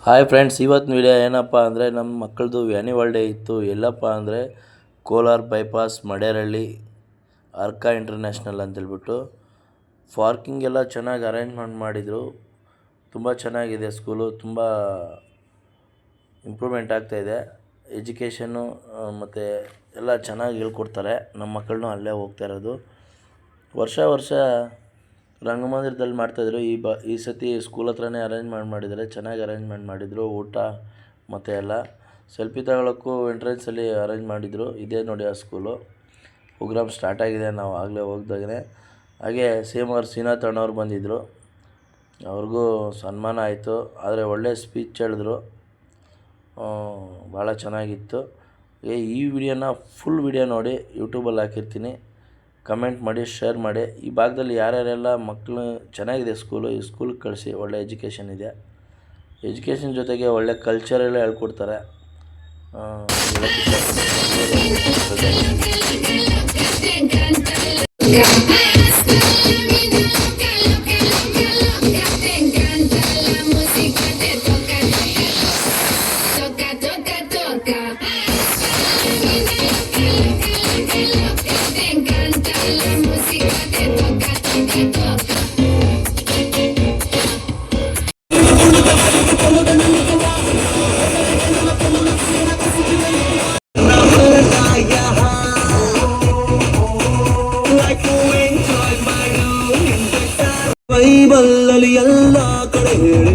Hi friends, ಇವತ್ತಿನ video ಏನಪ್ಪ ಅಂದರೆ ನಮ್ಮ ಮಕ್ಕಳದು ಆ್ಯನಿವಲ್ ಡೇ ಇತ್ತು. ಎಲ್ಲಪ್ಪ ಅಂದರೆ ಕೋಲಾರ ಬೈಪಾಸ್ ಮಡೇರಹಳ್ಳಿ ಅರ್ಕ ಇಂಟರ್ನ್ಯಾಷನಲ್ ಅಂತೇಳ್ಬಿಟ್ಟು ಪಾರ್ಕಿಂಗ್ ಎಲ್ಲ ಚೆನ್ನಾಗಿ ಅರೇಂಜ್ಮೆಂಟ್ ಮಾಡಿದರು. ತುಂಬ ಚೆನ್ನಾಗಿದೆ ಸ್ಕೂಲು, ತುಂಬ ಇಂಪ್ರೂವ್ಮೆಂಟ್ ಆಗ್ತಾಯಿದೆ. ಎಜುಕೇಷನ್ನು ಮತ್ತು ಎಲ್ಲ ಚೆನ್ನಾಗಿ ಹೇಳ್ಕೊಡ್ತಾರೆ. ನಮ್ಮ ಮಕ್ಕಳನ್ನೂ ಅಲ್ಲೇ ಹೋಗ್ತಾ ಇರೋದು. ವರ್ಷ ರಂಗಮಂದಿರದಲ್ಲಿ ಮಾಡ್ತಾಯಿದ್ರು. ಈ ಸತಿ ಸ್ಕೂಲ್ ಹತ್ರನೇ ಮಾಡಿದ್ದಾರೆ. ಚೆನ್ನಾಗಿ ಅರೇಂಜ್ಮೆಂಟ್ ಮಾಡಿದರು. ಊಟ ಮತ್ತು ಎಲ್ಲ ಸೆಲ್ಫಿ ತಗೊಳ್ಳೋಕ್ಕೂ ಎಂಟ್ರೆನ್ಸಲ್ಲಿ ಅರೇಂಜ್ ಮಾಡಿದರು. ಇದೇ ನೋಡಿ ಆ ಸ್ಕೂಲು. ಪ್ರೋಗ್ರಾಮ್ ಸ್ಟಾರ್ಟ್ ಆಗಿದೆ, ನಾವು ಆಗಲೇ ಹೋಗ್ದಾಗೇ. ಹಾಗೆ ಸೇಮ್ ಅವ್ರು ಶ್ರೀನಾಥ್ ಅಣ್ಣವ್ರು ಬಂದಿದ್ದರು, ಅವ್ರಿಗೂ ಸನ್ಮಾನ ಆಯಿತು. ಆದರೆ ಒಳ್ಳೆ ಸ್ಪೀಚ್ ಹೇಳಿದ್ರು, ಭಾಳ ಚೆನ್ನಾಗಿತ್ತು. ಈ ವಿಡಿಯೋನ ಫುಲ್ ವಿಡಿಯೋ ನೋಡಿ ಯೂಟ್ಯೂಬಲ್ಲಿ ಹಾಕಿರ್ತೀನಿ. ಕಮೆಂಟ್ ಮಾಡಿ, ಶೇರ್ ಮಾಡಿ. ಈ ಭಾಗದಲ್ಲಿ ಯಾರ್ಯಾರೆಲ್ಲ ಮಕ್ಕಳು ಚೆನ್ನಾಗಿದೆ ಸ್ಕೂಲು, ಈ ಸ್ಕೂಲಿಗೆ ಕಳಿಸಿ. ಒಳ್ಳೆ ಎಜುಕೇಷನ್ ಇದೆ. ಎಜುಕೇಷನ್ ಜೊತೆಗೆ ಒಳ್ಳೆ ಕಲ್ಚರೆಲ್ಲ ಹೇಳ್ಕೊಡ್ತಾರೆ. ಬೈಬಲ್ಲಲ್ಲಿ ಎಲ್ಲ ಕಡೆ ಹೇಳಿ